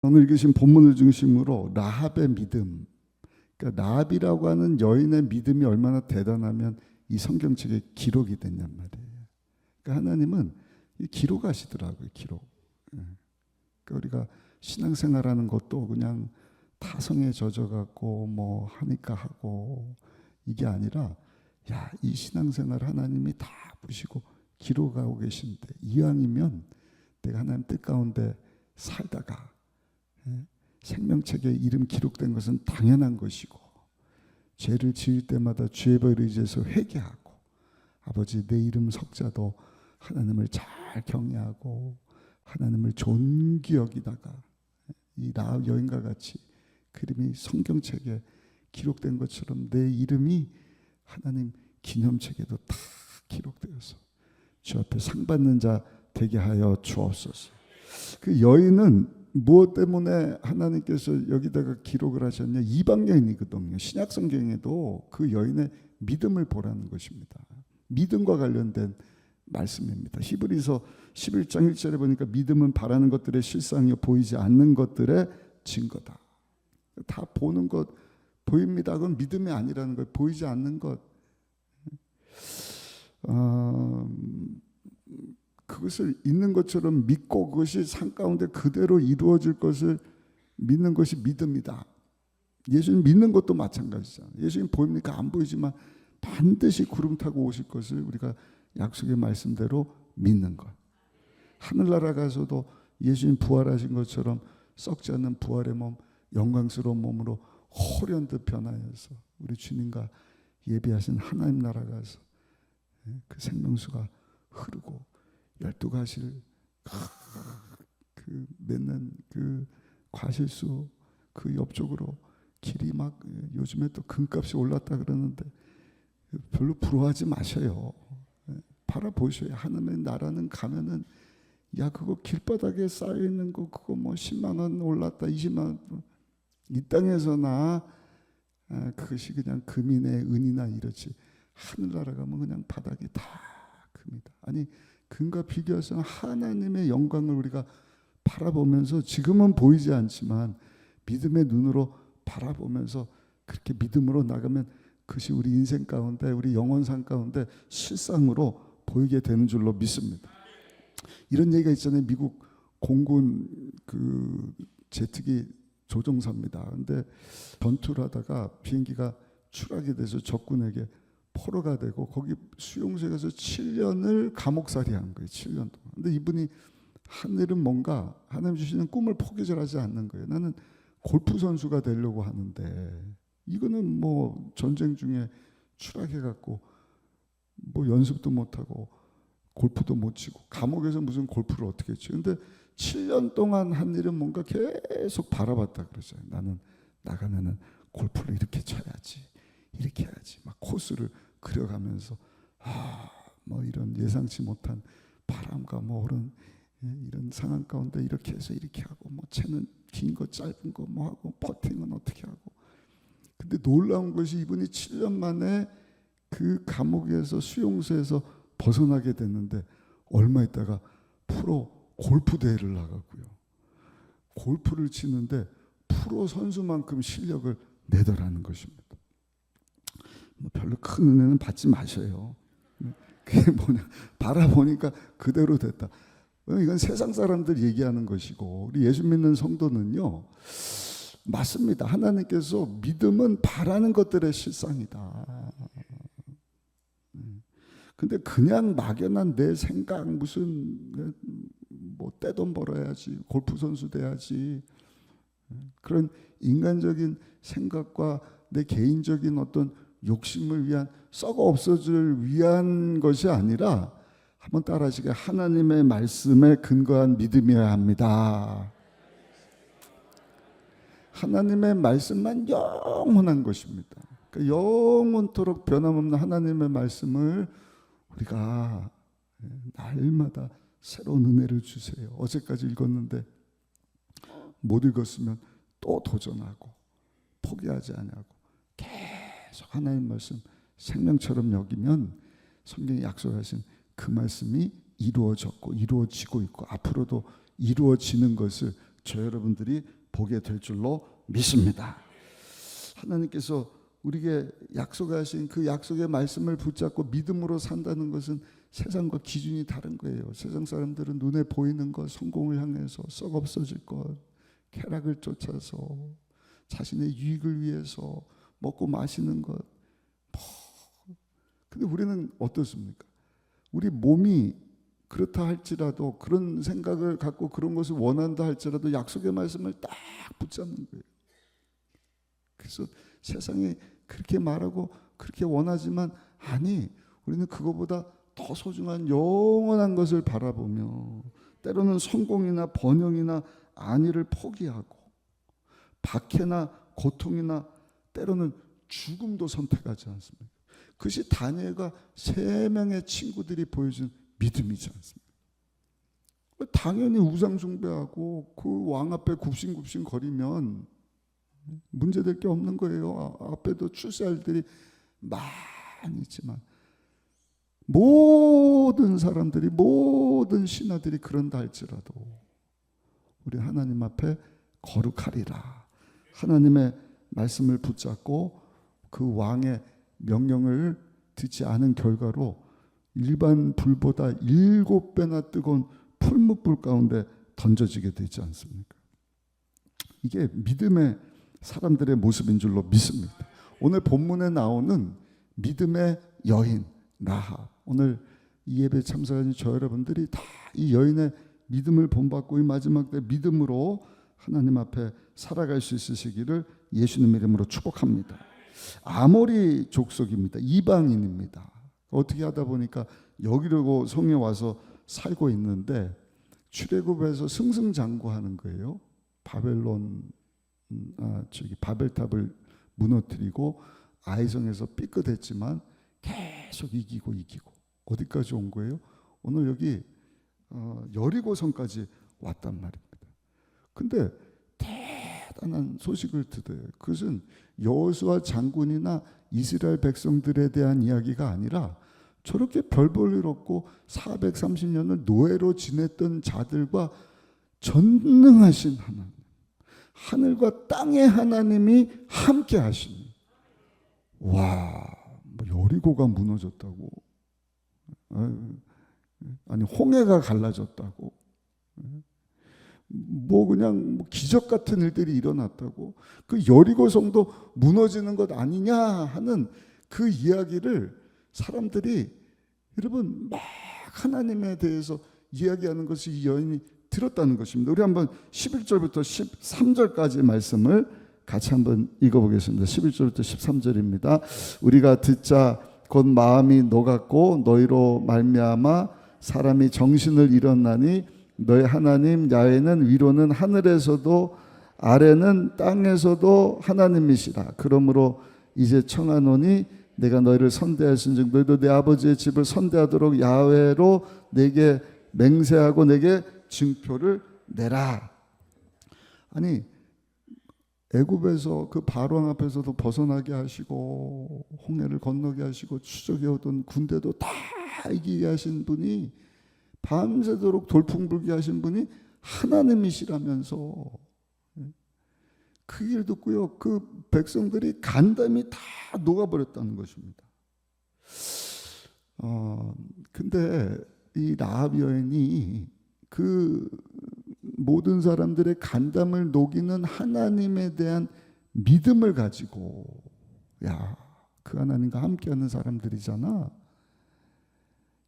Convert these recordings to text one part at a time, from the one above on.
오늘 읽으신 본문을 중심으로 라합의 믿음, 그러니까 라합이라고 하는 여인의 믿음이 얼마나 대단하면 이 성경책에 기록이 됐냔 말이에요. 그러니까 하나님은 기록하시더라고요. 기록. 그러니까 우리가 신앙생활하는 것도 그냥 타성에 젖어갖고 뭐 하니까 하고 이게 아니라 이 신앙생활 하나님이 다 보시고 기록하고 계신데 이왕이면 내가 하나님 뜻 가운데 살다가 생명책에 이름 기록된 것은 당연한 것이고 죄를 지을 때마다 주의 벌을 의지해서 회개하고 아버지 내 이름 석자도 하나님을 잘 경외하고 하나님을 존귀 여기다가 이 라합 여인과 같이 그 이름이 성경책에 기록된 것처럼 내 이름이 하나님 기념책에도 다 기록되어서 주 앞에 상 받는 자 되게 하여 주옵소서. 그 여인은 무엇 때문에 하나님께서 여기다가 기록을 하셨냐? 이방 여인이거든요. 신약 성경에도 그 여인의 믿음을 보라는 것입니다. 믿음과 관련된 말씀입니다. 히브리서 11장 1절에 보니까 믿음은 바라는 것들의 실상이요 보이지 않는 것들의 증거다. 다 보는 것 보입니다. 그건 믿음이 아니라는 거예요. 보이지 않는 것. 그것을 있는 것처럼 믿고 그것이 삶 가운데 그대로 이루어질 것을 믿는 것이 믿음이다. 예수님 믿는 것도 마찬가지잖아요. 예수님 보입니까? 안 보이지만 반드시 구름 타고 오실 것을 우리가 약속의 말씀대로 믿는 것. 하늘나라 가서도 예수님 부활하신 것처럼 썩지 않는 부활의 몸, 영광스러운 몸으로 호련듯 변하여서 우리 주님과 예비하신 하나님 나라 가서 그 생명수가 흐르고 12가지를 그 맺는 그 과실수 그 옆쪽으로 길이 막 요즘에 또 금값이 올랐다 그러는데 별로 부러워하지 마셔요. 바라보셔요. 하나님의 나라는 가면은 그거 길바닥에 쌓여있는 거 그거 뭐 10만 원 올랐다 20만 원 이 땅에서나 그것이 그냥 금이나 은이나 이렇지 하늘나라 가면 그냥 바닥이 다 금이다. 아니 금과 비교해서 하나님의 영광을 우리가 바라보면서 지금은 보이지 않지만 믿음의 눈으로 바라보면서 그렇게 믿음으로 나가면 그것이 우리 인생 가운데 우리 영혼상 가운데 실상으로 보이게 되는 줄로 믿습니다. 이런 얘기가 있잖아요. 미국 공군 그 제트기 조종사입니다. 근데 전투를 하다가 비행기가 추락이 돼서 적군에게 포로가 되고 거기 수용소에 가서 7년을 감옥살이 한 거예요. 7년 동안. 근데 이분이 하늘은 뭔가 하나님 주시는 꿈을 포기절하지 않는 거예요. 나는 골프 선수가 되려고 하는데 이거는 뭐 전쟁 중에 추락해갖고 뭐 연습도 못하고 골프도 못 치고 감옥에서 무슨 골프를 어떻게 치요. 근데 7년 동안 한 일은 뭔가 계속 바라봤다 그러죠. 나는 나가면은 골프를 이렇게 쳐야지 이렇게 해야지 막 코스를 그려가면서 뭐 이런 예상치 못한 바람과 뭐 이런 상황 가운데 이렇게 해서 이렇게 하고 뭐 채는 긴 거 짧은 거 뭐 하고 퍼팅은 어떻게 하고. 근데 놀라운 것이 이분이 7년 만에 그 감옥에서 수용소에서 벗어나게 됐는데 얼마 있다가 프로 골프 대회를 나가고요. 골프를 치는데 프로 선수만큼 실력을 내더라는 것입니다. 뭐 별로 큰 은혜는 받지 마셔요. 그게 뭐냐 바라보니까 그대로 됐다. 이건 세상 사람들 얘기하는 것이고 우리 예수 믿는 성도는요 맞습니다. 하나님께서 믿음은 바라는 것들의 실상이다. 근데 그냥 막연한 내 생각 무슨 뭐 떼돈 벌어야지 골프 선수 돼야지 그런 인간적인 생각과 내 개인적인 어떤 욕심을 위한 썩어 없어질 위한 것이 아니라 한번 따라하시게 하나님의 말씀에 근거한 믿음이어야 합니다. 하나님의 말씀만 영원한 것입니다. 그러니까 영원토록 변함없는 하나님의 말씀을 우리가 날마다 새로운 은혜를 주세요. 어제까지 읽었는데 못 읽었으면 또 도전하고 포기하지 않고 계속 하나님 말씀 생명처럼 여기면 성경이 약속하신 그 말씀이 이루어졌고 이루어지고 있고 앞으로도 이루어지는 것을 저 여러분들이 보게 될 줄로 믿습니다. 하나님께서 우리에게 약속하신 그 약속의 말씀을 붙잡고 믿음으로 산다는 것은 세상과 기준이 다른 거예요. 세상 사람들은 눈에 보이는 것, 성공을 향해서 썩 없어질 것, 쾌락을 쫓아서 자신의 유익을 위해서 먹고 마시는 것. 근데 우리는 어떻습니까? 우리 몸이 그렇다 할지라도, 그런 생각을 갖고 그런 것을 원한다 할지라도 약속의 말씀을 딱 붙잡는 거예요. 그래서 세상이 그렇게 말하고 그렇게 원하지만, 아니, 우리는 그거보다 더 소중한 영원한 것을 바라보며 때로는 성공이나 번영이나 안위를 포기하고 박해나 고통이나 때로는 죽음도 선택하지 않습니까? 그것이 다니엘과 3명의 친구들이 보여준 믿음이지 않습니까? 당연히 우상 숭배하고 그 왕 앞에 굽신굽신 거리면 문제될 게 없는 거예요. 앞에도 출세할들이 많이 있지만, 모든 사람들이, 모든 신하들이 그런다 할지라도 우리 하나님 앞에 거룩하리라. 하나님의 말씀을 붙잡고 그 왕의 명령을 듣지 않은 결과로 일반 불보다 7배나 뜨거운 풀무불 가운데 던져지게 되지 않습니까? 이게 믿음의 사람들의 모습인 줄로 믿습니다. 오늘 본문에 나오는 믿음의 여인 라합, 오늘 이 예배에 참석하신 저 여러분들이 다 이 여인의 믿음을 본받고 이 마지막 때 믿음으로 하나님 앞에 살아갈 수 있으시기를 예수님 이름으로 축복합니다. 아모리 족속입니다. 이방인입니다. 어떻게 하다 보니까 여기로 성에 와서 살고 있는데 출애굽에서 승승장구하는 거예요. 바벨탑을 무너뜨리고 아이성에서 삐끗했지만 계속 이기고 어디까지 온 거예요? 오늘 여기 여리고성까지 왔단 말입니다. 근데 대단한 소식을 듣어요. 그것은 여호수아 장군이나 이스라엘 백성들에 대한 이야기가 아니라 저렇게 별 볼 일 없고 430년을 노예로 지냈던 자들과 전능하신 하나님, 하늘과 땅의 하나님이 함께 하시니, 와, 여리고가 무너졌다고, 아니 홍해가 갈라졌다고, 그냥 기적 같은 일들이 일어났다고, 그 여리고성도 무너지는 것 아니냐 하는 그 이야기를 사람들이, 여러분, 막 하나님에 대해서 이야기하는 것이 이 여인이 들었다는 것입니다. 우리 한번 11절부터 13절까지 말씀을 같이 한번 읽어보겠습니다. 11절부터 13절입니다. 우리가 듣자 곧 마음이 녹았고 너희로 말미암아 사람이 정신을 잃었나니 너희 하나님 야훼는 위로는 하늘에서도 아래는 땅에서도 하나님이시라. 그러므로 이제 청하노니 내가 너희를 선대하신즉 너희도 내 아버지의 집을 선대하도록 야훼로 내게 맹세하고 내게 증표를 내라. 아니, 애굽에서 그 바로왕 앞에서도 벗어나게 하시고 홍해를 건너게 하시고 추적해 오던 군대도 다 이기게 하신 분이, 밤새도록 돌풍 불게 하신 분이 하나님이시라면서, 그 일 듣고요, 그 백성들이 간담이 다 녹아버렸다는 것입니다. 근데 이 라합 여인이 그 모든 사람들의 간담을 녹이는 하나님에 대한 믿음을 가지고, 야, 그 하나님과 함께하는 사람들이잖아.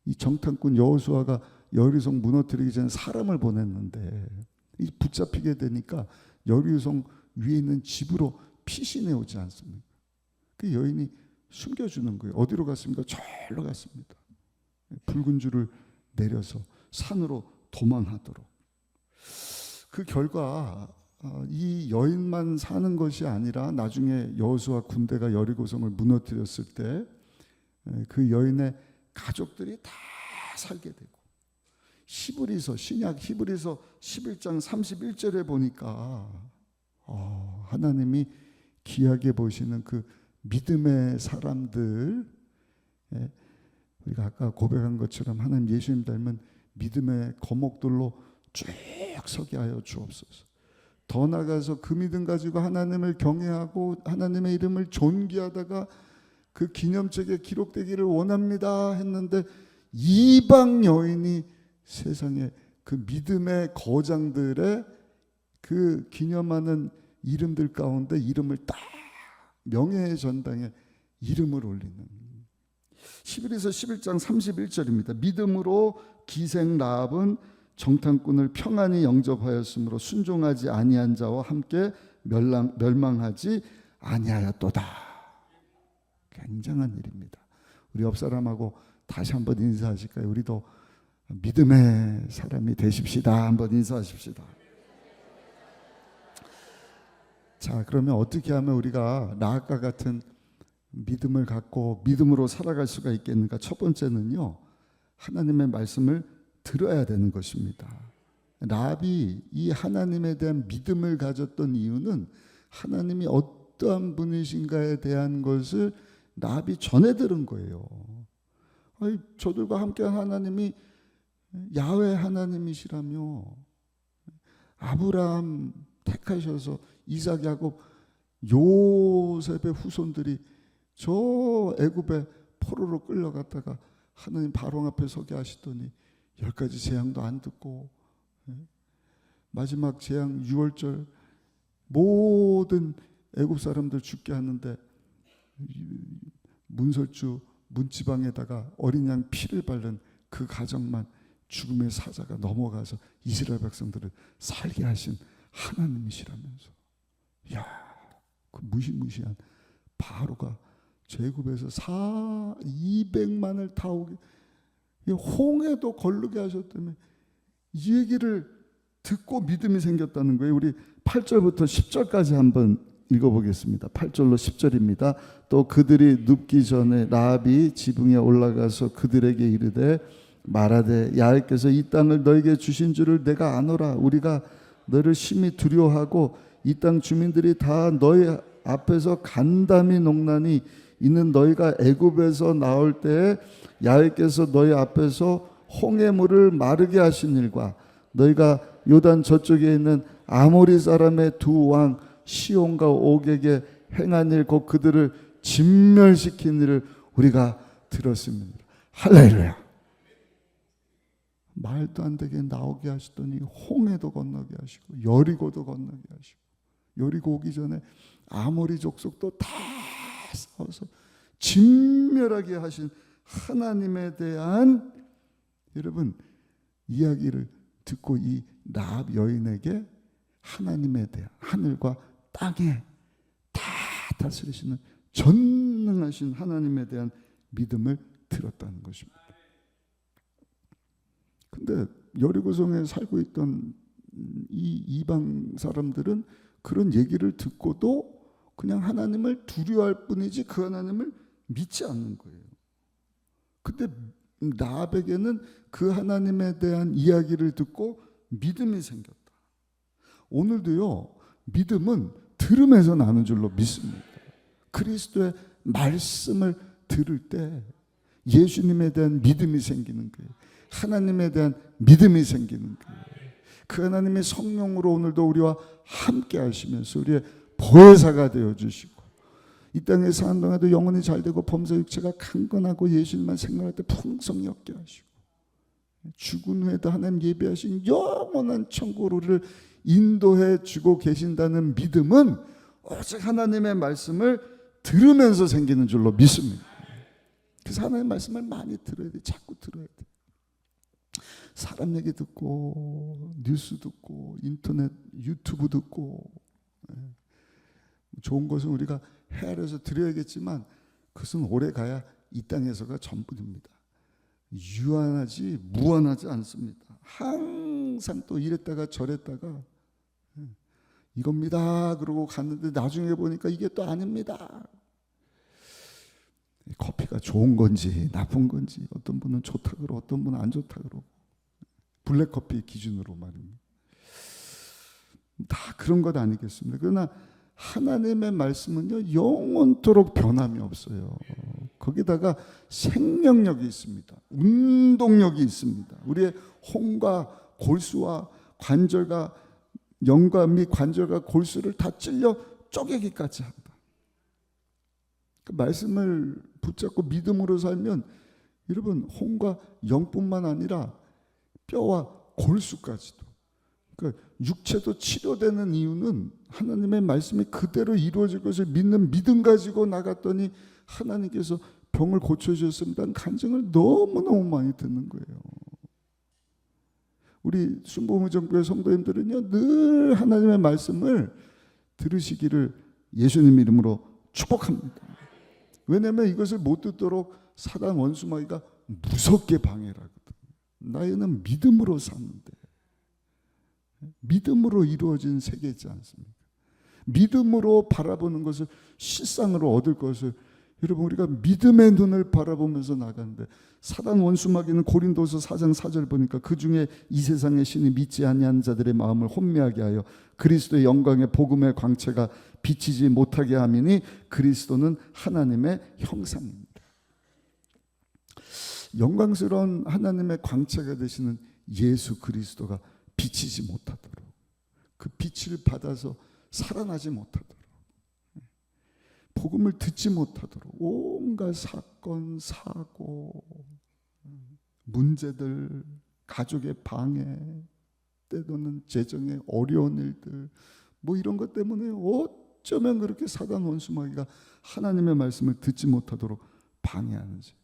이 정탐꾼 여호수아가 여리고성 무너뜨리기 전에 사람을 보냈는데 이 붙잡히게 되니까 여리고성 위에 있는 집으로 피신해 오지 않습니까? 그 여인이 숨겨주는 거예요. 어디로 갔습니까? 절로 갔습니다. 붉은 줄을 내려서 산으로 도망하도록. 그 결과 이 여인만 사는 것이 아니라 나중에 여호수아 군대가 여리고성을 무너뜨렸을 때 그 여인의 가족들이 다 살게 되고, 신약 히브리서 11장 31절에 보니까 하나님이 귀하게 보시는 그 믿음의 사람들, 우리가 아까 고백한 것처럼 하나님 예수님 닮은 믿음의 거목들로 쭉 서게 하여 주옵소서. 더 나아가서 그 믿음 가지고 하나님을 경외하고 하나님의 이름을 존귀하다가 그 기념책에 기록되기를 원합니다 했는데, 이방 여인이 세상에 그 믿음의 거장들의 그 기념하는 이름들 가운데 이름을 딱 명예의 전당에 이름을 올리는, 11에서 11장 31절입니다. 믿음으로 기생 라합은 정탐꾼을 평안히 영접하였으므로 순종하지 아니한 자와 함께 멸망하지 아니하였도다. 굉장한 일입니다. 우리 옆 사람하고 다시 한번 인사하실까요? 우리도 믿음의 사람이 되십시다. 한번 인사하십시다. 자, 그러면 어떻게 하면 우리가 라합과 같은 믿음을 갖고 믿음으로 살아갈 수가 있겠는가? 첫 번째는요, 하나님의 말씀을 들어야 되는 것입니다. 라합이 이 하나님에 대한 믿음을 가졌던 이유는 하나님이 어떠한 분이신가에 대한 것을 라합이 전해 들은 거예요. 아니, 저들과 함께한 하나님이 야훼 하나님이시라며, 아브라함 택하셔서 이삭, 야곱, 요셉의 후손들이 저 애굽에 포로로 끌려갔다가 하나님 바로 앞에 서게 하시더니 10가지 재앙도 안 듣고, 마지막 재앙 6월절 모든 애굽 사람들 죽게 하는데 문설주 문지방에다가 어린 양 피를 바른 그 가정만 죽음의 사자가 넘어가서 이스라엘 백성들을 살게 하신 하나님이시라면서, 야, 그 무시무시한 바로가 제국에서 200만을 다 오게, 홍해도 걸르게 하셨다며, 이 얘기를 듣고 믿음이 생겼다는 거예요. 우리 8절부터 10절까지 한번 읽어보겠습니다. 8절로 10절입니다. 또 그들이 눕기 전에 라합이 지붕에 올라가서 그들에게 이르되 말하되, 야훼께서 이 땅을 너에게 주신 줄을 내가 아노라. 우리가 너를 심히 두려워하고 이 땅 주민들이 다 너희 앞에서 간담이 농난이 이는 너희가 애굽에서 나올 때에 야훼께서 너희 앞에서 홍해물을 마르게 하신 일과 너희가 요단 저쪽에 있는 아모리 사람의 두 왕 시온과 옥에게 행한 일, 곧 그들을 진멸시킨 일을 우리가 들었습니다. 할렐루야. 말도 안 되게 나오게 하시더니 홍해도 건너게 하시고 여리고도 건너게 하시고, 여리고 오기 전에 아모리 족속도 다 싸워서 진멸하게 하신 하나님에 대한, 여러분, 이야기를 듣고 이 라합 여인에게 하나님에 대한, 하늘과 땅에 다 다스리시는 전능하신 하나님에 대한 믿음을 들었다는 것입니다. 근데 여리고성에 살고 있던 이 이방 사람들은 그런 얘기를 듣고도 그냥 하나님을 두려워할 뿐이지 그 하나님을 믿지 않는 거예요. 근데 라합에게는 그 하나님에 대한 이야기를 듣고 믿음이 생겼다. 오늘도요, 믿음은 들음에서 나는 줄로 믿습니다. 그리스도의 말씀을 들을 때 예수님에 대한 믿음이 생기는 거예요. 하나님에 대한 믿음이 생기는 거예요. 그 하나님의 성령으로 오늘도 우리와 함께 하시면서 우리의 보혜사가 되어주시고, 이 땅에 사는 동안에도 영혼이 잘되고 범사 육체가 강건하고 예수님만 생각할 때 풍성히 얻게 하시고, 죽은 후에도 하나님 예비하신 영원한 천국으로 우리를 인도해 주고 계신다는 믿음은 오직 하나님의 말씀을 들으면서 생기는 줄로 믿습니다. 그래서 하나님의 말씀을 많이 들어야 돼. 자꾸 들어야 돼. 사람 얘기 듣고 뉴스 듣고 인터넷 유튜브 듣고, 좋은 것은 우리가 헤아려서 드려야겠지만 그것은 오래 가야 이 땅에서가 전부입니다. 유한하지 무한하지 않습니다. 항상 또 이랬다가 저랬다가 이겁니다 그러고 갔는데 나중에 보니까 이게 또 아닙니다. 커피가 좋은 건지 나쁜 건지, 어떤 분은 좋다 그러고 어떤 분은 안 좋다 그러고, 블랙커피 기준으로 말입니다. 다 그런 것 아니겠습니까? 그러나 하나님의 말씀은요, 영원토록 변함이 없어요. 거기다가 생명력이 있습니다. 운동력이 있습니다. 우리의 혼과 골수와 관절과 영과 및 관절과 골수를 다 찔려 쪼개기까지 한다. 그 말씀을 붙잡고 믿음으로 살면 여러분 혼과 영뿐만 아니라 뼈와 골수까지도, 그러니까 육체도 치료되는 이유는 하나님의 말씀이 그대로 이루어질 것을 믿는 믿음 가지고 나갔더니 하나님께서 병을 고쳐주셨습니다는 간증을 너무너무 많이 듣는 거예요. 우리 순복음의정교회 성도님들은요, 늘 하나님의 말씀을 들으시기를 예수님 이름으로 축복합니다. 왜냐하면 이것을 못 듣도록 사단 원수마귀가 무섭게 방해를 하거든. 나이는 믿음으로 사는데, 믿음으로 이루어진 세계이지 않습니까? 믿음으로 바라보는 것을 실상으로 얻을 것을, 여러분 우리가 믿음의 눈을 바라보면서 나가는데, 사단 원수마귀는 고린도서 4장 4절 보니까 그 중에 이 세상의 신이 믿지 아니하는 자들의 마음을 혼미하게 하여 그리스도의 영광의 복음의 광채가 비치지 못하게 함이니 그리스도는 하나님의 형상입니다. 영광스러운 하나님의 광채가 되시는 예수 그리스도가 비치지 못하도록, 그 빛을 받아서 살아나지 못하도록, 복음을 듣지 못하도록 온갖 사건, 사고, 문제들, 가족의 방해, 때로는 재정의 어려운 일들, 뭐 이런 것 때문에 어쩌면 그렇게 사단 원수마귀가 하나님의 말씀을 듣지 못하도록 방해하는지.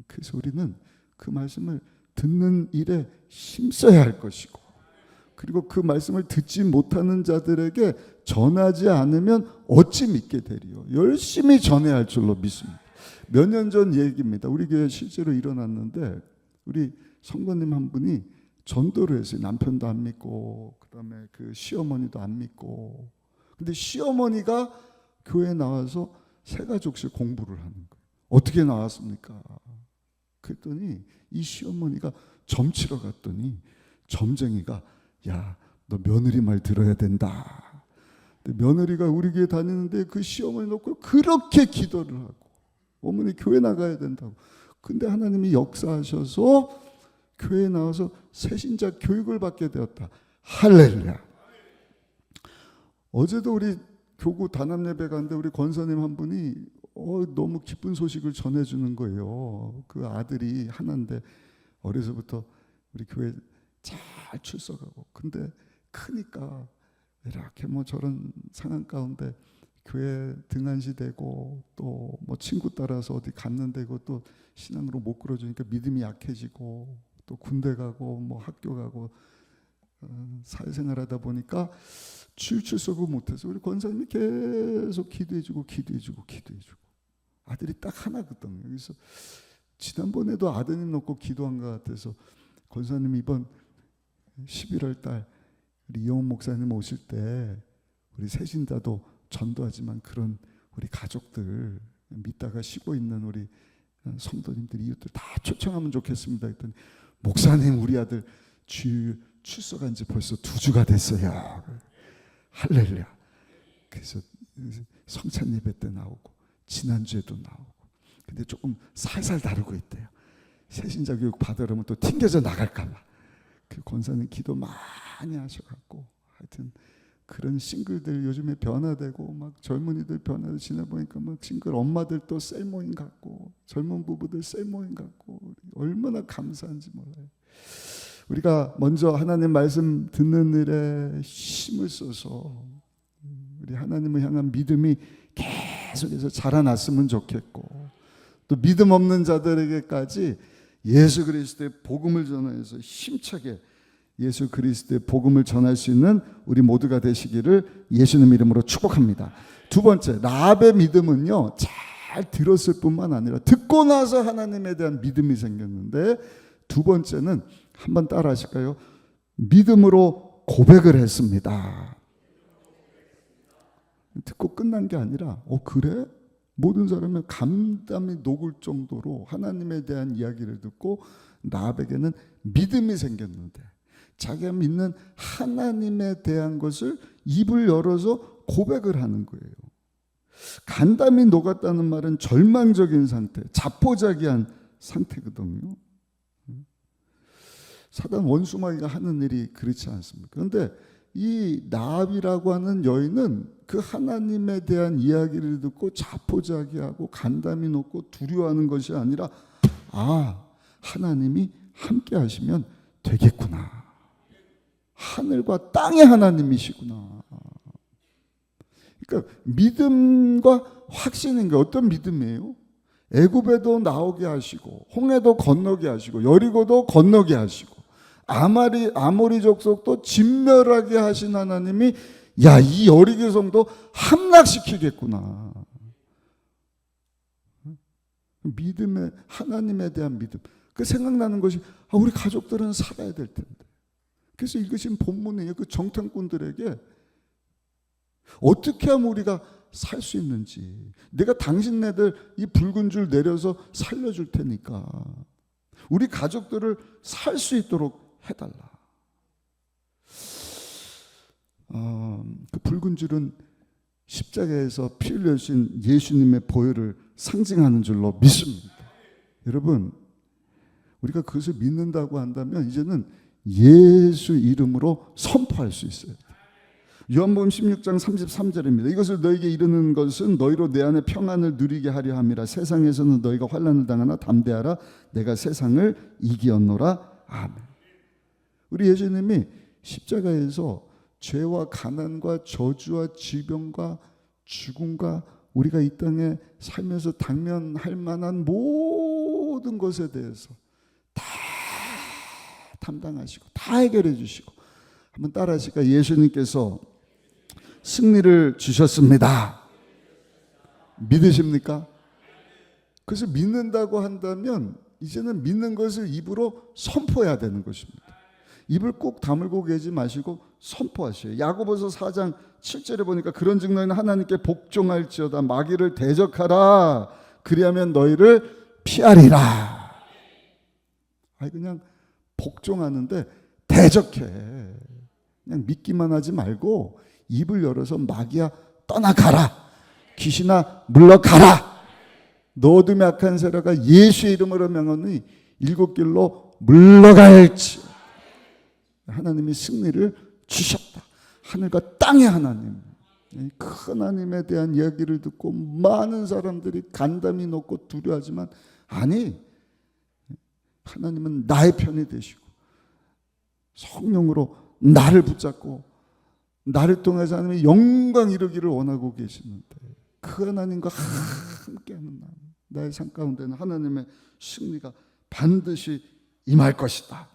그래서 우리는 그 말씀을 듣는 일에 힘써야 할 것이고, 그리고 그 말씀을 듣지 못하는 자들에게 전하지 않으면 어찌 믿게 되리요. 열심히 전해야 할 줄로 믿습니다. 몇 년 전 얘기입니다. 우리 교회에 실제로 일어났는데, 우리 성도님 한 분이 전도를 했어요. 남편도 안 믿고, 그 다음에 그 시어머니도 안 믿고. 근데 시어머니가 교회에 나와서 새가족식 공부를 하는 거예요. 어떻게 나왔습니까? 그랬더니 이 시어머니가 점 치러 갔더니 점쟁이가, 야, 너 며느리 말 들어야 된다. 근데 며느리가 우리 교회 다니는데 그 시어머니 놓고 그렇게 기도를 하고, 어머니 교회 나가야 된다고. 근데 하나님이 역사하셔서 교회에 나와서 새신자 교육을 받게 되었다. 할렐루야. 어제도 우리 교구 단합 예배 갔는데 우리 권사님 한 분이 너무 기쁜 소식을 전해주는 거예요. 그 아들이 하나인데 어려서부터 우리 교회 잘 출석하고, 근데 크니까 이렇게 뭐 저런 상황 가운데 교회 등한시 되고, 또 뭐 친구 따라서 어디 갔는데 또 신앙으로 못 끌어주니까 믿음이 약해지고, 또 군대 가고 뭐 학교 가고 사회생활하다 보니까 출석을 못해서 우리 권사님이 계속 기도해주고 아들이 딱 하나거든요. 그래서 지난번에도 아드님 놓고 기도한 것 같아서 권사님이 이번 11월 달 우리 이영훈 목사님 오실 때 우리 새신자도 전도하지만 그런 우리 가족들, 믿다가 쉬고 있는 우리 성도님들, 이웃들 다 초청하면 좋겠습니다 했더니, 목사님 우리 아들 주일 출석한 지 벌써 2주가 됐어요. 할렐루야. 그래서 성찬 예배 때 나오고 지난주에도 나오고, 근데 조금 살살 다루고 있대요. 새신자 교육 받으려면 또 튕겨져 나갈까 봐. 그 권사님 기도 많이 하셔갖고, 하여튼 그런 싱글들 요즘에 변화되고, 막 젊은이들 변화되고, 지나보니까 막 싱글 엄마들 또 셀 모임 갖고, 젊은 부부들 셀 모임 갖고, 얼마나 감사한지 몰라요. 우리가 먼저 하나님 말씀 듣는 일에 힘을 써서 우리 하나님을 향한 믿음이 계속해서 자라났으면 좋겠고, 또 믿음 없는 자들에게까지 예수 그리스도의 복음을 전해서 힘차게 예수 그리스도의 복음을 전할 수 있는 우리 모두가 되시기를 예수님 이름으로 축복합니다. 두 번째, 라합의 믿음은요, 잘 들었을 뿐만 아니라 듣고 나서 하나님에 대한 믿음이 생겼는데, 두 번째는 한번 따라 하실까요? 믿음으로 고백을 했습니다. 듣고 끝난 게 아니라 그래? 모든 사람은 감담이 녹을 정도로 하나님에 대한 이야기를 듣고 라합에게는 믿음이 생겼는데, 자기가 믿는 하나님에 대한 것을 입을 열어서 고백을 하는 거예요. 간담이 녹았다는 말은 절망적인 상태, 자포자기한 상태거든요. 사단 원수마귀가 하는 일이 그렇지 않습니까? 그런데 이 나합이라고 하는 여인은 그 하나님에 대한 이야기를 듣고 자포자기하고 간담이 높고 두려워하는 것이 아니라 하나님이 함께 하시면 되겠구나. 하늘과 땅의 하나님이시구나. 그러니까 믿음과 확신인 게 어떤 믿음이에요? 애굽에도 나오게 하시고 홍해도 건너게 하시고 여리고도 건너게 하시고 아모리 족속도 진멸하게 하신 하나님이 이 여리고 성도 함락시키겠구나. 믿음의 하나님에 대한 믿음. 그 생각나는 것이 우리 가족들은 살아야 될 텐데. 그래서 읽으신 본문이에요. 그 정탐꾼들에게 어떻게 하면 우리가 살 수 있는지, 내가 당신네들 이 붉은 줄 내려서 살려줄 테니까 우리 가족들을 살 수 있도록 해달라. 그 붉은 줄은 십자가에서 피 흘려주신 예수님의 보혈을 상징하는 줄로 믿습니다. 여러분, 우리가 그것을 믿는다고 한다면 이제는 예수 이름으로 선포할 수 있어요. 요한복음 16장 33절입니다. 이것을 너에게 이르는 것은 너희로 내 안에 평안을 누리게 하려 함이라. 세상에서는 너희가 환난을 당하나 담대하라. 내가 세상을 이기었노라. 아멘. 우리 예수님이 십자가에서 죄와 가난과 저주와 질병과 죽음과 우리가 이 땅에 살면서 당면할 만한 모든 것에 대해서 다 담당하시고 다 해결해 주시고, 한번 따라 하실까? 예수님께서 승리를 주셨습니다. 믿으십니까? 그래서 믿는다고 한다면 이제는 믿는 것을 입으로 선포해야 되는 것입니다. 입을 꼭 다물고 계지 마시고 선포하셔요. 야고보서 4장 7절에 보니까 그런즉 너희는 하나님께 복종할지어다 마귀를 대적하라 그리하면 너희를 피하리라. 그냥 복종하는데 대적해. 그냥 믿기만 하지 말고 입을 열어서 마귀야 떠나가라, 귀신아 물러가라, 너 어둠의 악한 세력아 예수의 이름으로 명하니 일곱 길로 물러갈지. 하나님이 승리를 주셨다. 하늘과 땅의 하나님, 그 하나님에 대한 이야기를 듣고 많은 사람들이 간담이 높고 두려워하지만 아니, 하나님은 나의 편이 되시고 성령으로 나를 붙잡고 나를 통해서 하나님의 영광 이루기를 원하고 계시는데 그 하나님과 함께하는 나의 삶 가운데는 하나님의 승리가 반드시 임할 것이다.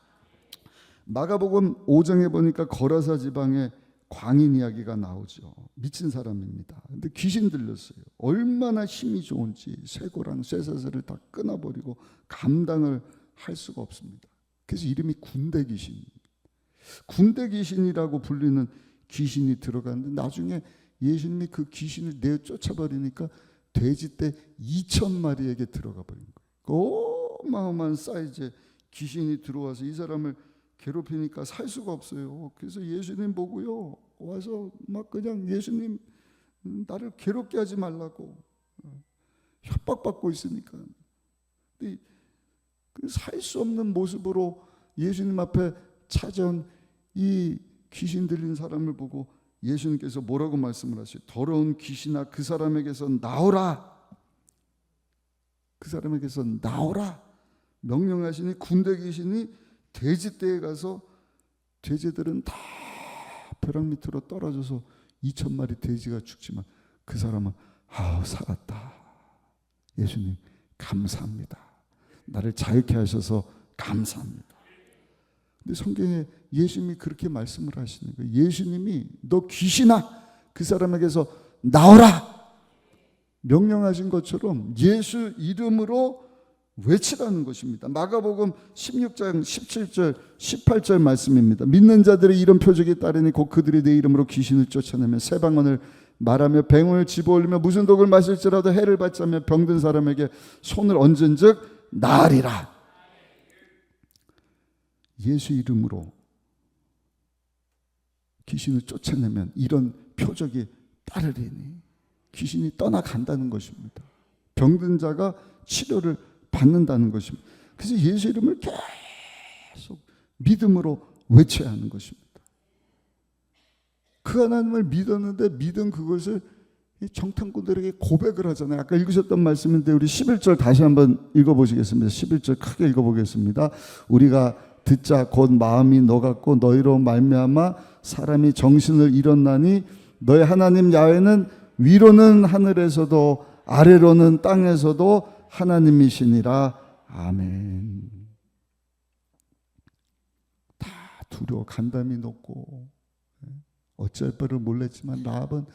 마가복음 5장에 보니까 거라사 지방에 광인 이야기가 나오죠. 미친 사람입니다. 근데 귀신 들렸어요. 얼마나 힘이 좋은지 쇠고랑 쇠사슬을 다 끊어버리고 감당을 할 수가 없습니다. 그래서 이름이 군대 귀신, 군대 귀신이라고 불리는 귀신이 들어갔는데 나중에 예수님이 그 귀신을 내어 쫓아버리니까 돼지떼 2,000마리에게 들어가 버린 거예요. 어마어마한 사이즈의 귀신이 들어와서 이 사람을 괴롭히니까 살 수가 없어요. 그래서 예수님 보고요 와서 막 그냥 예수님 나를 괴롭게 하지 말라고 협박받고 있으니까 살 수 없는 모습으로 예수님 앞에 찾아온 이 귀신 들린 사람을 보고 예수님께서 뭐라고 말씀을 하시죠? 더러운 귀신아 그 사람에게서 나오라. 그 사람에게서 나오라 명령하시니 군대 귀신이 돼지떼에 가서 돼지들은 다 벼락 밑으로 떨어져서 2,000마리 돼지가 죽지만 그 사람은 살았다. 예수님 감사합니다. 나를 자유케 하셔서 감사합니다. 근데 성경에 예수님이 그렇게 말씀을 하시는 거예요. 예수님이 너 귀신아 그 사람에게서 나오라 명령하신 것처럼 예수 이름으로 외치라는 것입니다. 마가복음 16장 17절 18절 말씀입니다. 믿는 자들의 이런 표적이 따르니 곧 그들이 내 이름으로 귀신을 쫓아내며 새 방언을 말하며 뱅을 집어올리며 무슨 독을 마실지라도 해를 받자며 병든 사람에게 손을 얹은즉 나으리라. 예수 이름으로 귀신을 쫓아내면 이런 표적이 따르리니 귀신이 떠나간다는 것입니다. 병든 자가 치료를 받는다는 것입니다. 그래서 예수 이름을 계속 믿음으로 외쳐야 하는 것입니다. 그 하나님을 믿었는데 믿은 그것을 정탐꾼들에게 고백을 하잖아요. 아까 읽으셨던 말씀인데 우리 11절 다시 한번 읽어보시겠습니다. 11절 크게 읽어보겠습니다. 우리가 듣자 곧 마음이 너 같고 너희로 말미암아 사람이 정신을 잃었나니 너희 하나님 야훼는 위로는 하늘에서도 아래로는 땅에서도 하나님이시니라. 아멘. 다 두려워 간담이 높고 어쩔 바를 몰랐지만 라합은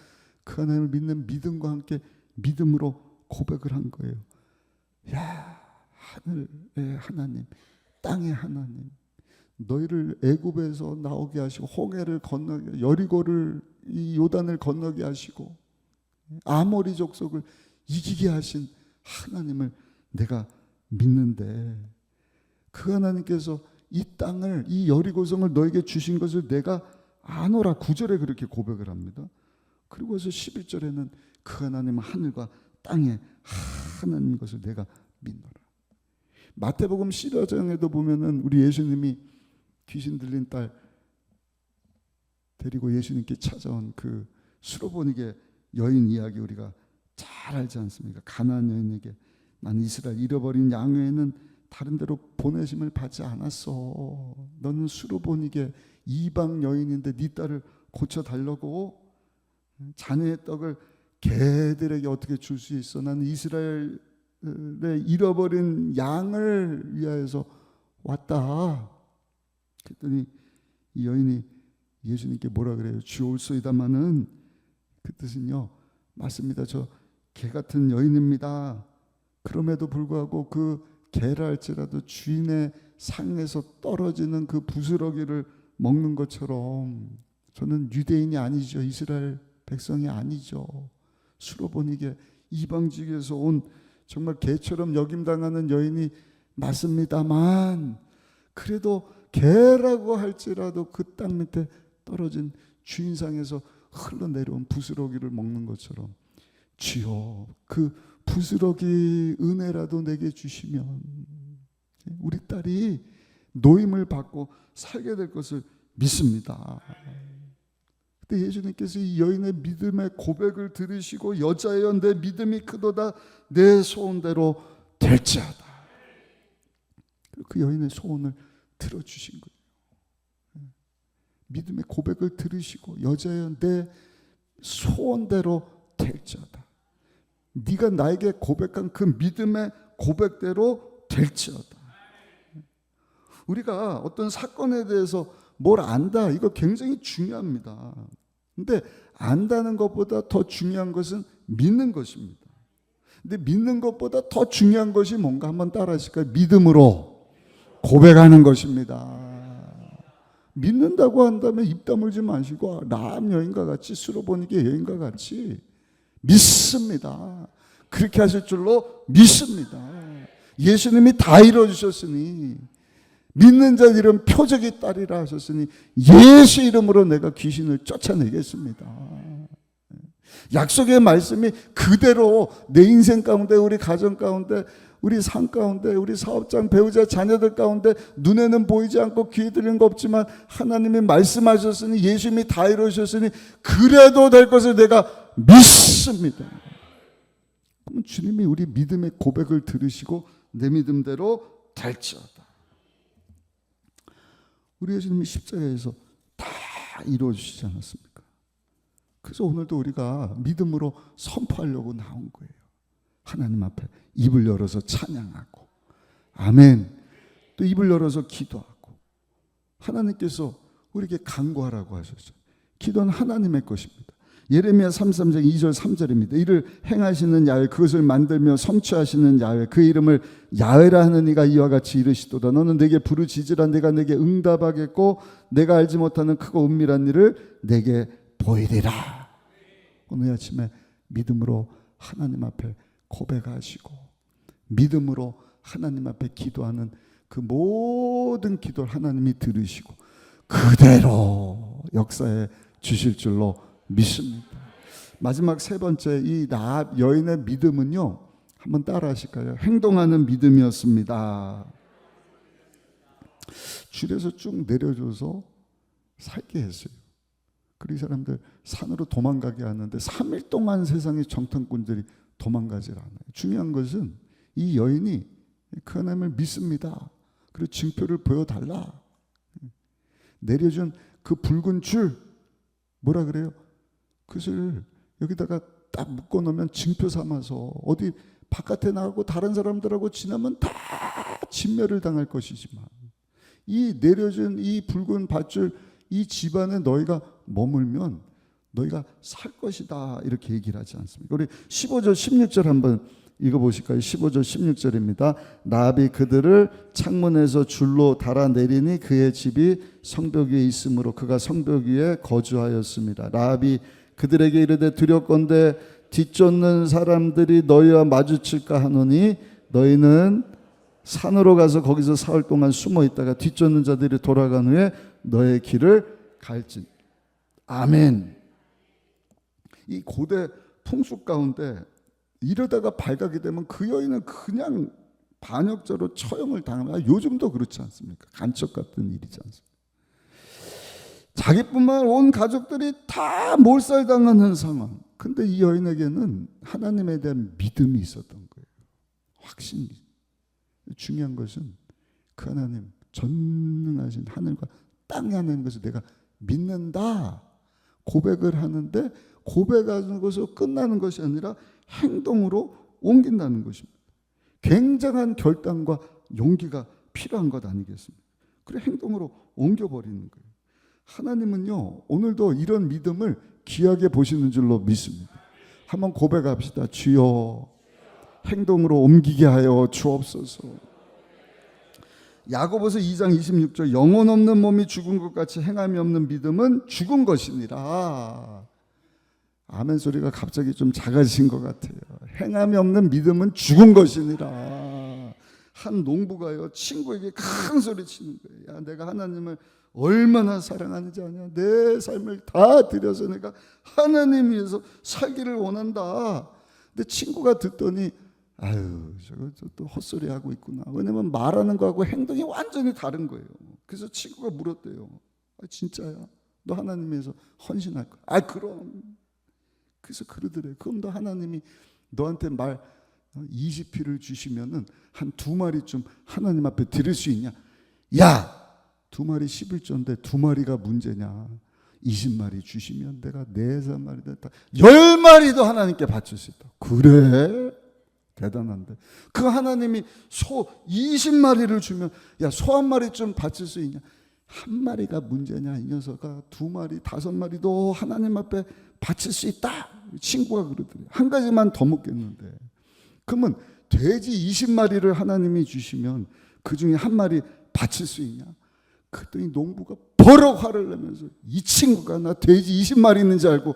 그 하나님을 믿는 믿음과 함께 믿음으로 고백을 한 거예요. 야, 하늘의 하나님, 땅의 하나님, 너희를 애굽에서 나오게 하시고 홍해를 건너게, 여리고를 이 요단을 건너게 하시고 아모리 족속을 이기게 하신 하나님을 내가 믿는데 그 하나님께서 이 땅을, 이 여리고성을 너에게 주신 것을 내가 아노라. 9절에 그렇게 고백을 합니다. 그리고서 11절에는 그 하나님은 하늘과 땅의 하나님인 것을 내가 믿노라. 마태복음 15장에도 보면은 우리 예수님이 귀신 들린 딸 데리고 예수님께 찾아온 그 수로보니게 여인 이야기 우리가 잘 알지 않습니까? 가나안 여인에게 나는 이스라엘 잃어버린 양 외에는 다른 데로 보내심을 받지 않았어. 너는 수로보니게 이방 여인인데 네 딸을 고쳐달라고? 자네의 떡을 개들에게 어떻게 줄 수 있어? 나는 이스라엘의 잃어버린 양을 위하여서 왔다. 그랬더니 이 여인이 예수님께 뭐라 그래요? 주올소이다마는, 그 뜻은요, 맞습니다. 저 개 같은 여인입니다. 그럼에도 불구하고 그 개라 할지라도 주인의 상에서 떨어지는 그 부스러기를 먹는 것처럼 저는 유대인이 아니죠. 이스라엘 백성이 아니죠. 수로보니게 이방 지역에서 온 정말 개처럼 여김당하는 여인이 맞습니다만, 그래도 개라고 할지라도 그 땅 밑에 떨어진 주인상에서 흘러내려온 부스러기를 먹는 것처럼 주여 그 부스러기 은혜라도 내게 주시면 우리 딸이 노임을 받고 살게 될 것을 믿습니다. 그때 예수님께서 이 여인의 믿음의 고백을 들으시고 여자여 내 믿음이 크도다 내 소원대로 될지어다. 그 여인의 소원을 들어주신 거예요. 믿음의 고백을 들으시고 여자여 내 소원대로 될지어다. 네가 나에게 고백한 그 믿음의 고백대로 될지어다. 우리가 어떤 사건에 대해서 뭘 안다, 이거 굉장히 중요합니다. 근데 안다는 것보다 더 중요한 것은 믿는 것입니다. 근데 믿는 것보다 더 중요한 것이 뭔가 한번 따라 하실까요? 믿음으로 고백하는 것입니다. 믿는다고 한다면 입 다물지 마시고 라합 여인과 같이 수로보니게 여인과 같이 믿습니다. 그렇게 하실 줄로 믿습니다. 예수님이 다 이루어주셨으니 믿는 자 이름 표적이 딸이라 하셨으니 예수 이름으로 내가 귀신을 쫓아내겠습니다. 약속의 말씀이 그대로 내 인생 가운데, 우리 가정 가운데, 우리 삶 가운데, 우리 사업장, 배우자, 자녀들 가운데 눈에는 보이지 않고 귀에 들리는 거 없지만 하나님이 말씀하셨으니 예수님이 다 이루어주셨으니 그래도 될 것을 내가 믿습니다. 그러면 주님이 우리 믿음의 고백을 들으시고 내 믿음대로 될지어다. 우리 예수님이 십자가에서 다 이루어주시지 않았습니까? 그래서 오늘도 우리가 믿음으로 선포하려고 나온 거예요. 하나님 앞에 입을 열어서 찬양하고 아멘. 또 입을 열어서 기도하고 하나님께서 우리에게 간구하라고 하셨어요. 기도는 하나님의 것입니다. 예레미야 33장 2절 3절입니다. 이를 행하시는 야훼, 그것을 만들며 성취하시는 야훼, 그 이름을 야훼라 하는 이가 이와 같이 이르시도다. 너는 내게 부르짖으라. 내가 내게 응답하겠고 내가 알지 못하는 크고 은밀한 일을 내게 보이리라. 오늘 아침에 믿음으로 하나님 앞에 고백하시고 믿음으로 하나님 앞에 기도하는 그 모든 기도를 하나님이 들으시고 그대로 역사해 주실 줄로 믿습니다. 마지막 세 번째, 이 라합 여인의 믿음은요, 한번 따라 하실까요? 행동하는 믿음이었습니다. 줄에서 쭉 내려줘서 살게 했어요. 그리고 이 사람들 산으로 도망가게 하는데 3일 동안 세상의 정탐꾼들이 도망가질 않아요. 중요한 것은 이 여인이 그 하나님을 믿습니다. 그리고 증표를 보여달라. 내려준 그 붉은 줄 뭐라 그래요? 그것을 여기다가 딱 묶어놓으면 증표 삼아서 어디 바깥에 나가고 다른 사람들하고 지나면 다 진멸을 당할 것이지만 이 내려준 이 붉은 밧줄 이 집안에 너희가 머물면 너희가 살 것이다 이렇게 얘기를 하지 않습니까? 우리 15절 16절 한번 읽어보실까요? 15절 16절입니다. 라합이 그들을 창문에서 줄로 달아내리니 그의 집이 성벽 위에 있으므로 그가 성벽 위에 거주하였습니다. 라합이 그들에게 이르되 두렵건대 뒤쫓는 사람들이 너희와 마주칠까 하노니 너희는 산으로 가서 거기서 사흘 동안 숨어 있다가 뒤쫓는 자들이 돌아간 후에 너의 길을 갈지. 아멘. 이 고대 풍습 가운데 이러다가 발각이 되면 그 여인은 그냥 반역자로 처형을 당하면 요즘도 그렇지 않습니까? 간첩 같은 일이지 않습니까? 자기뿐만 온 가족들이 다 몰살당하는 상황. 근데 이 여인에게는 하나님에 대한 믿음이 있었던 거예요. 확신이. 중요한 것은 그 하나님 전능하신 하늘과 땅에 하나님 것을 내가 믿는다 고백을 하는데 고백하는 것으로 끝나는 것이 아니라 행동으로 옮긴다는 것입니다. 굉장한 결단과 용기가 필요한 것 아니겠습니까? 그래 행동으로 옮겨버리는 거예요. 하나님은요 오늘도 이런 믿음을 귀하게 보시는 줄로 믿습니다. 한번 고백합시다. 주여 행동으로 옮기게 하여 주옵소서. 야고보서 2장 26절 영혼 없는 몸이 죽은 것 같이 행함이 없는 믿음은 죽은 것이니라. 아멘 소리가 갑자기 좀 작아진 것 같아요. 행함이 없는 믿음은 죽은 것이니라. 한 농부가요 친구에게 큰 소리 치는 거예요. 야 내가 하나님을 얼마나 사랑하는지 아냐. 내 삶을 다 들여서 내가 하나님 위해서 살기를 원한다. 근데 친구가 듣더니 아유 저거 또 헛소리 하고 있구나. 왜냐면 말하는 거하고 행동이 완전히 다른 거예요. 그래서 친구가 물었대요. 아, 진짜야? 너 하나님 위해서 헌신할 거야? 아 그럼. 그래서 그러더래. 그럼 너 하나님이 너한테 말 20피를 주시면은 한 2마리쯤 하나님 앞에 드릴 수 있냐? 야 2마리 11조인데 2마리가 문제냐? 20마리 주시면 내가 4-3마리 됐다 10마리도 하나님께 바칠 수 있다. 그래? 대단한데 그 하나님이 소 20마리를 주면 야 소 1마리쯤 바칠 수 있냐? 1마리가 문제냐? 이 녀석아 2마리 5마리도 하나님 앞에 바칠 수 있다. 친구가 그러더래요. 한 가지만 더 묻겠는데 그러면 돼지 20마리를 하나님이 주시면 그 중에 1마리 바칠 수 있냐? 그랬더니 농부가 버럭 화를 내면서 이 친구가 나 돼지 20마리 있는 줄 알고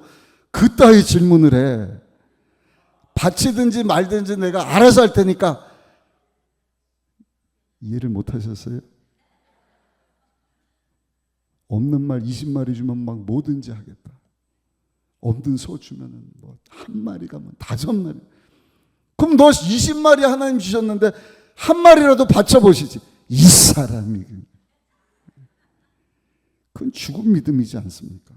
그따위 질문을 해. 바치든지 말든지 내가 알아서 할 테니까. 이해를 못 하셨어요? 없는 말 20마리 주면 막 뭐든지 하겠다. 없는 소 주면은 뭐 1마리가 뭐 5마리. 그럼 너 20마리 하나님 주셨는데 1마리라도 바쳐보시지. 이 사람이. 그건 죽은 믿음이지 않습니까?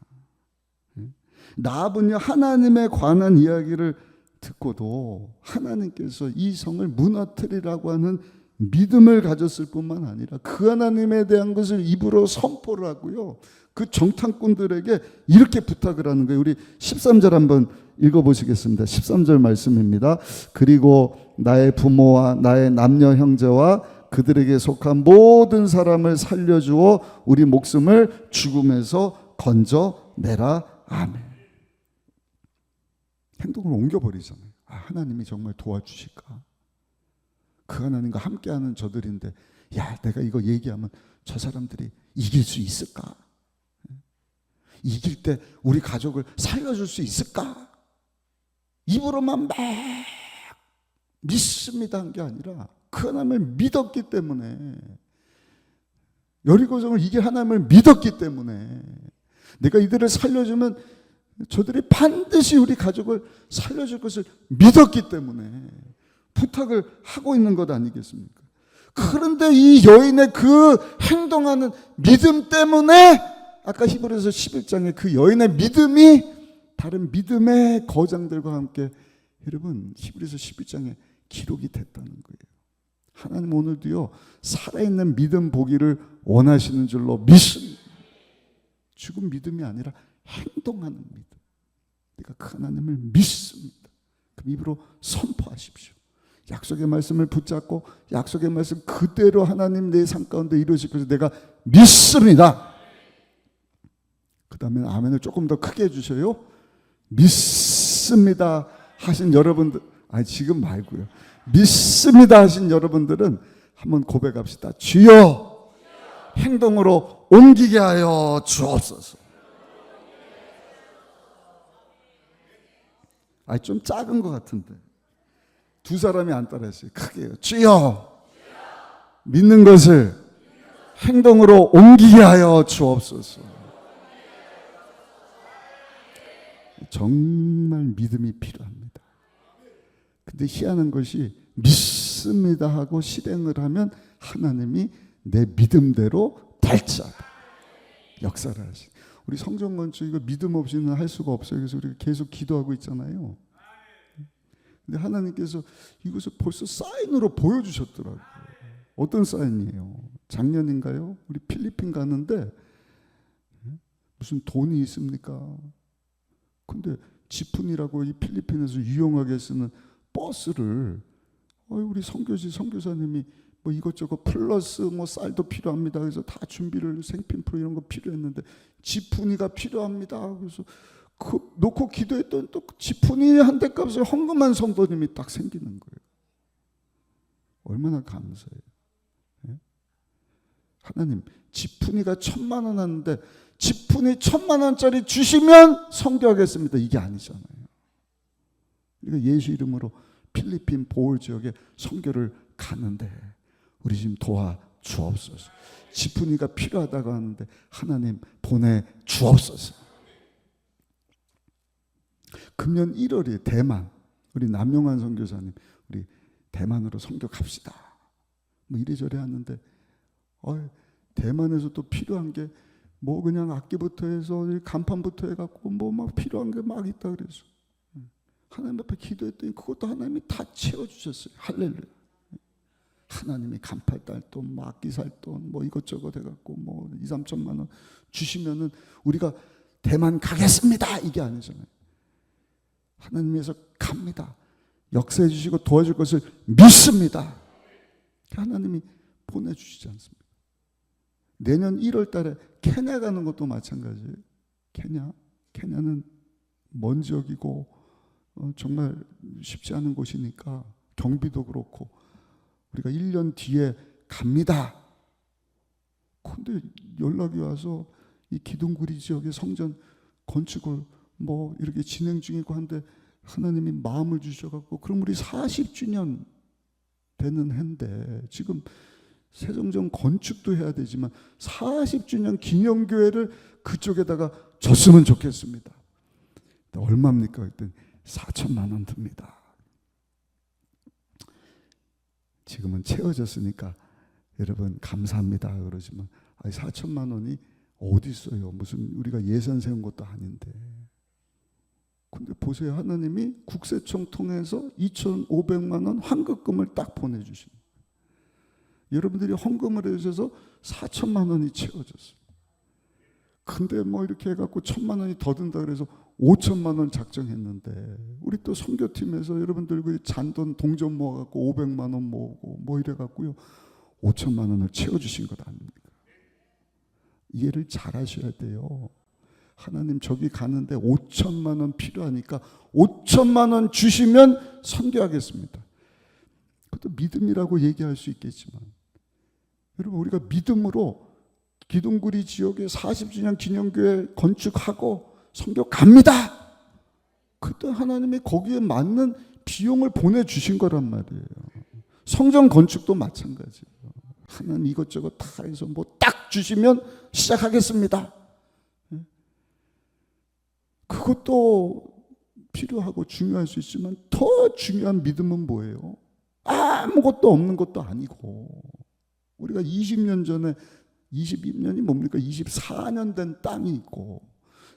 라합은요 하나님에 관한 이야기를 듣고도 하나님께서 이 성을 무너뜨리라고 하는 믿음을 가졌을 뿐만 아니라 그 하나님에 대한 것을 입으로 선포를 하고요. 그 정탐꾼들에게 이렇게 부탁을 하는 거예요. 우리 13절 한번 읽어보시겠습니다. 13절 말씀입니다. 그리고 나의 부모와 나의 남녀 형제와 그들에게 속한 모든 사람을 살려주어 우리 목숨을 죽음에서 건져내라. 아멘. 행동을 옮겨버리잖아요. 아, 하나님이 정말 도와주실까? 그 하나님과 함께하는 저들인데 야 내가 이거 얘기하면 저 사람들이 이길 수 있을까? 이길 때 우리 가족을 살려줄 수 있을까? 입으로만 막 믿습니다 한 게 아니라 그 하나님을 믿었기 때문에 여리고성을 이길 하나님을 믿었기 때문에 내가 이들을 살려주면 저들이 반드시 우리 가족을 살려줄 것을 믿었기 때문에 부탁을 하고 있는 것 아니겠습니까? 그런데 이 여인의 그 행동하는 믿음 때문에 아까 히브리서 11장에 그 여인의 믿음이 다른 믿음의 거장들과 함께 여러분 히브리서 11장에 기록이 됐다는 거예요. 하나님 오늘도요 살아있는 믿음 보기를 원하시는 줄로 믿습니다. 죽은 믿음이 아니라 행동하는 믿음. 내가 그 하나님을 믿습니다. 그 입으로 선포하십시오. 약속의 말씀을 붙잡고 약속의 말씀 그대로 하나님 내 삶 가운데 이루실 것을 내가 믿습니다. 그 다음에 아멘을 조금 더 크게 해주셔요. 믿습니다 하신 여러분들, 아니 지금 말고요. 믿습니다 하신 여러분들은 한번 고백합시다. 주여 행동으로 옮기게 하여 주옵소서. 아니 좀 작은 것 같은데 두 사람이 안 따라했어요. 크게요. 주여 믿는 것을 행동으로 옮기게 하여 주옵소서. 정말 믿음이 필요합니다. 근데 희한한 것이 믿습니다 하고 실행을 하면 하나님이 내 믿음대로 발자하다 역사를 하시. 우리 성전 건축 이거 믿음 없이는 할 수가 없어요. 그래서 우리가 계속 기도하고 있잖아요. 근데 하나님께서 이것을 벌써 사인으로 보여주셨더라고요. 어떤 사인이에요? 작년인가요? 우리 필리핀 가는데 무슨 돈이 있습니까? 근데 지푼이라고 이 필리핀에서 유용하게 쓰는 버스를 우리 선교사님이 뭐 이것저것 플러스 뭐 쌀도 필요합니다. 그래서 다 준비를 생필품 이런 거 필요했는데 지푼이가 필요합니다. 그래서 그 놓고 기도했더니 또 지푼이 한 대 값을 헌금한 성도님이 딱 생기는 거예요. 얼마나 감사해요. 예? 하나님 지푼이가 1,000,000원 하는데 지푼이 1,000,000원짜리 주시면 선교하겠습니다. 이게 아니잖아요. 그러니까 예수 이름으로 필리핀 보홀 지역에 선교를 가는데 우리 좀 도와 주옵소서. 지푼이가 필요하다고 하는데 하나님 보내 주옵소서. 금년 1월에 대만 우리 남용환 선교사님 우리 대만으로 선교 갑시다. 뭐 이래저래 하는데 대만에서 또 필요한 게 뭐 그냥 악기부터 해서 간판부터 해갖고 뭐 막 필요한 게 막 있다 그래서 하나님 앞에 기도했더니 그것도 하나님이 다 채워주셨어요. 할렐루야. 하나님이 간판 딸 돈, 뭐 악기 살 돈, 뭐 이것저것 해갖고 뭐 2-3천만 원 주시면은 우리가 대만 가겠습니다. 이게 아니잖아요. 하나님께서 갑니다. 역사해 주시고 도와줄 것을 믿습니다. 하나님이 보내주시지 않습니까? 내년 1월 달에 케냐 가는 것도 마찬가지예요. 케냐는 먼 지역이고 정말 쉽지 않은 곳이니까 경비도 그렇고 우리가 1년 뒤에 갑니다. 근데 연락이 와서 이 기둥구리 지역의 성전 건축을 뭐 이렇게 진행 중이고 한데 하나님이 마음을 주셔갖고 그럼 우리 40주년 되는 해인데 지금 세종전 건축도 해야 되지만 40주년 기념교회를 그쪽에다가 줬으면 좋겠습니다. 얼마입니까? 그랬더니 4천만 원 듭니다. 지금은 채워졌으니까 여러분 감사합니다 그러지만 4천만 원이 어디 있어요? 무슨 우리가 예산 세운 것도 아닌데. 근데 보세요. 하나님이 국세청 통해서 2,500만 원 환급금을 딱 보내주신 거예요. 여러분들이 헌금을 해주셔서 4천만 원이 채워졌어요. 근데 뭐 이렇게 해갖고 1,000만 원이 더 든다 그래서 5천만 원 작정했는데 우리 또 선교팀에서 여러분들 그 잔돈 동전 모아갖고 500만 원 모으고 뭐 이래갖고요 5천만 원을 채워주신 것 아닙니까? 이해를 잘 하셔야 돼요. 하나님 저기 가는데 5천만 원 필요하니까 5천만 원 주시면 선교하겠습니다. 그것도 믿음이라고 얘기할 수 있겠지만 여러분 우리가 믿음으로 기둥구리 지역에 40주년 기념교회 건축하고 선교 갑니다. 그때 하나님이 거기에 맞는 비용을 보내주신 거란 말이에요. 성전 건축도 마찬가지예요. 하나님 이것저것 다 해서 뭐 딱 주시면 시작하겠습니다. 그것도 필요하고 중요할 수 있지만 더 중요한 믿음은 뭐예요? 아무것도 없는 것도 아니고 우리가 20년 전에 22년이 뭡니까? 24년 된 땅이 있고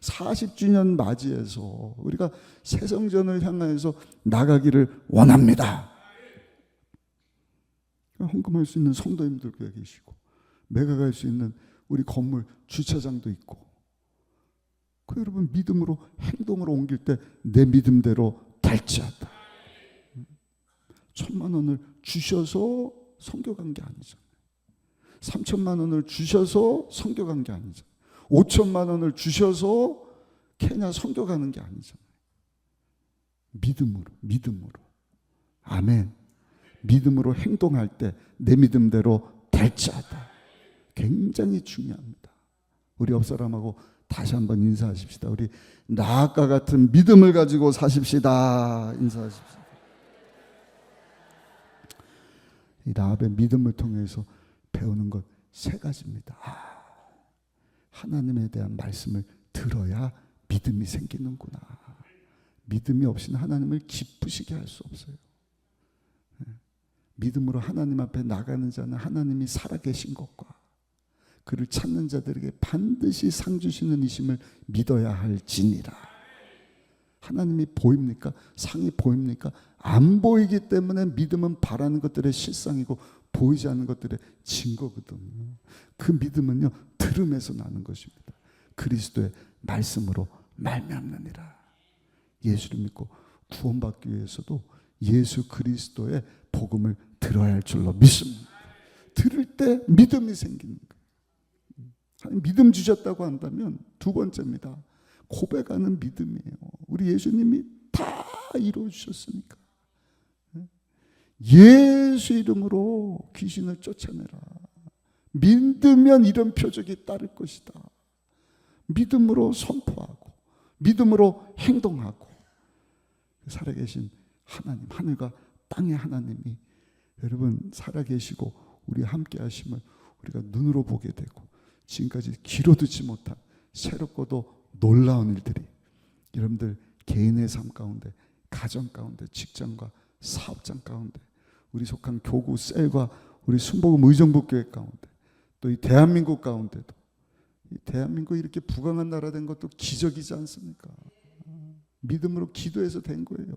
40주년 맞이해서 우리가 새성전을 향해서 나가기를 원합니다. 헌금할 수 있는 성도님들도 계시고 매각할 수 있는 우리 건물 주차장도 있고, 그 여러분 믿음으로 행동으로 옮길 때 내 믿음대로 될지어다. 1,000만 원을 주셔서 선교 간 게 아니잖아요. 3,000만 원을 주셔서 선교 간 게 아니잖아요. 5천만 원을 주셔서 케냐 선교 가는 게 아니잖아요. 믿음으로. 아멘. 믿음으로 행동할 때 내 믿음대로 될지어다. 굉장히 중요합니다. 우리 옆 사람하고 다시 한번 인사하십시다. 우리 나아까 같은 믿음을 가지고 사십시다. 인사하십시다. 이 라합의 믿음을 통해서 배우는 것 세 가지입니다. 하나님에 대한 말씀을 들어야 믿음이 생기는구나. 믿음이 없이는 하나님을 기쁘시게 할 수 없어요. 믿음으로 하나님 앞에 나가는 자는 하나님이 살아계신 것과 그를 찾는 자들에게 반드시 상 주시는 이심을 믿어야 할지니라. 하나님이 보입니까? 상이 보입니까? 안 보이기 때문에 믿음은 바라는 것들의 실상이고 보이지 않는 것들의 증거거든요. 그 믿음은요, 들음에서 나는 것입니다. 그리스도의 말씀으로 말미암느니라. 예수를 믿고 구원받기 위해서도 예수 그리스도의 복음을 들어야 할 줄로 믿습니다. 들을 때 믿음이 생기는 거예요. 믿음 주셨다고 한다면 두 번째입니다. 고백하는 믿음이에요. 우리 예수님이 다 이루어 주셨으니까. 예수 이름으로 귀신을 쫓아내라. 믿으면 이런 표적이 따를 것이다. 믿음으로 선포하고 믿음으로 행동하고 살아계신 하나님, 하늘과 땅의 하나님이 여러분 살아계시고 우리 함께 하심을 우리가 눈으로 보게 되고 지금까지 귀로 듣지 못한 새롭고도 놀라운 일들이 여러분들 개인의 삶 가운데, 가정 가운데, 직장과 사업장 가운데, 우리 속한 교구 셀과 우리 순복음 의정부교회 가운데, 또 이 대한민국 가운데도, 이 대한민국이 이렇게 부강한 나라 된 것도 기적이지 않습니까? 믿음으로 기도해서 된 거예요.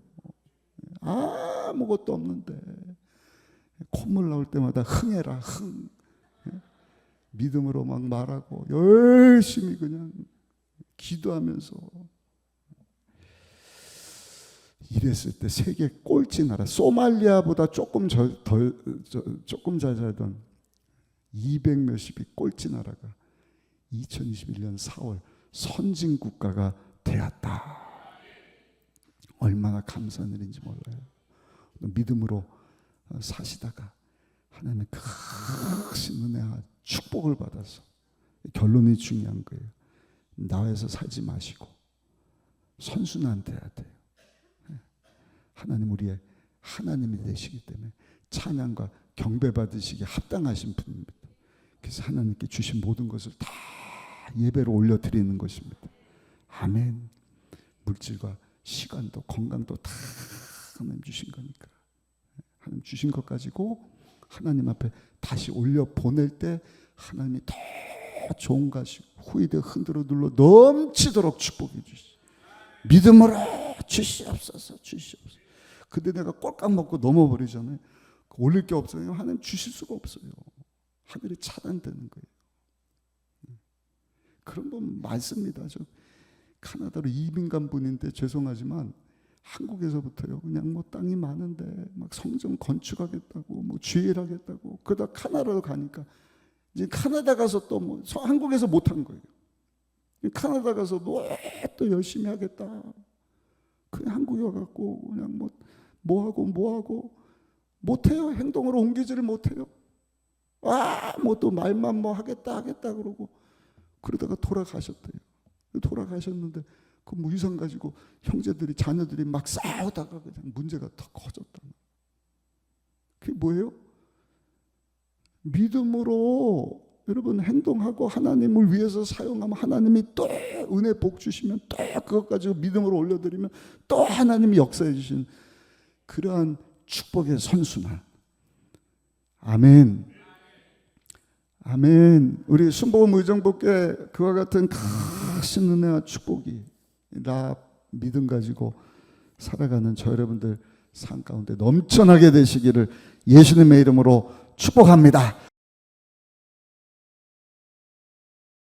아무것도 없는데 콧물 나올 때마다 흥해라, 흥. 믿음으로 막 말하고 열심히 그냥 기도하면서 이랬을 때 세계 꼴찌 나라, 소말리아보다 조금 잘 살던 200 몇십이 꼴찌 나라가 2021년 4월 선진 국가가 되었다. 얼마나 감사한 일인지 몰라요. 믿음으로 사시다가 하나님의 크신 은혜와 축복을 받아서, 결론이 중요한 거예요. 나에서 살지 마시고 선순환 돼야 돼요. 하나님 우리의 하나님이 되시기 때문에 찬양과 경배 받으시기에 합당하신 분입니다. 그래서 하나님께 주신 모든 것을 다 예배로 올려드리는 것입니다. 아멘. 물질과 시간도 건강도 다 하나님 주신 거니까 하나님 주신 것 가지고 하나님 앞에 다시 올려 보낼 때 하나님이 더 좋은 것이 후이되 흔들어 눌러 넘치도록 축복해 주시오. 믿음으로 주시옵소서. 근데 내가 꼴깍 먹고 넘어버리잖아요. 올릴 게 없어요. 하나님 주실 수가 없어요. 하늘이 차단되는 거예요. 그런 분 많습니다. 저 카나다로 이민 간 분인데 죄송하지만 한국에서부터요, 그냥 뭐 땅이 많은데 막 성전 건축하겠다고 뭐 주일하겠다고, 그러다 카나다로 가니까 이제 카나다 가서 또 뭐 한국에서 못한 거예요. 카나다 가서 뭐 또 열심히 하겠다. 그냥 한국에 와갖고 그냥 뭐 하고 못해요. 행동으로 옮기지를 못해요. 뭐 또 말만 뭐 하겠다 그러고 그러다가 돌아가셨대요. 돌아가셨는데 그 유산 가지고 형제들이, 자녀들이 막 싸우다가 그냥 문제가 더 커졌다. 그게 뭐예요? 믿음으로 여러분 행동하고 하나님을 위해서 사용하면 하나님이 또 은혜 복 주시면 또 그것 가지고 믿음으로 올려드리면 또 하나님이 역사해 주신 그러한 축복의 선순환. 아멘. 아멘. 우리 순복음 의정부께 그와 같은 크신 은혜와 축복이 나 믿음 가지고 살아가는 저 여러분들 삶 가운데 넘쳐나게 되시기를 예수님의 이름으로 축복합니다.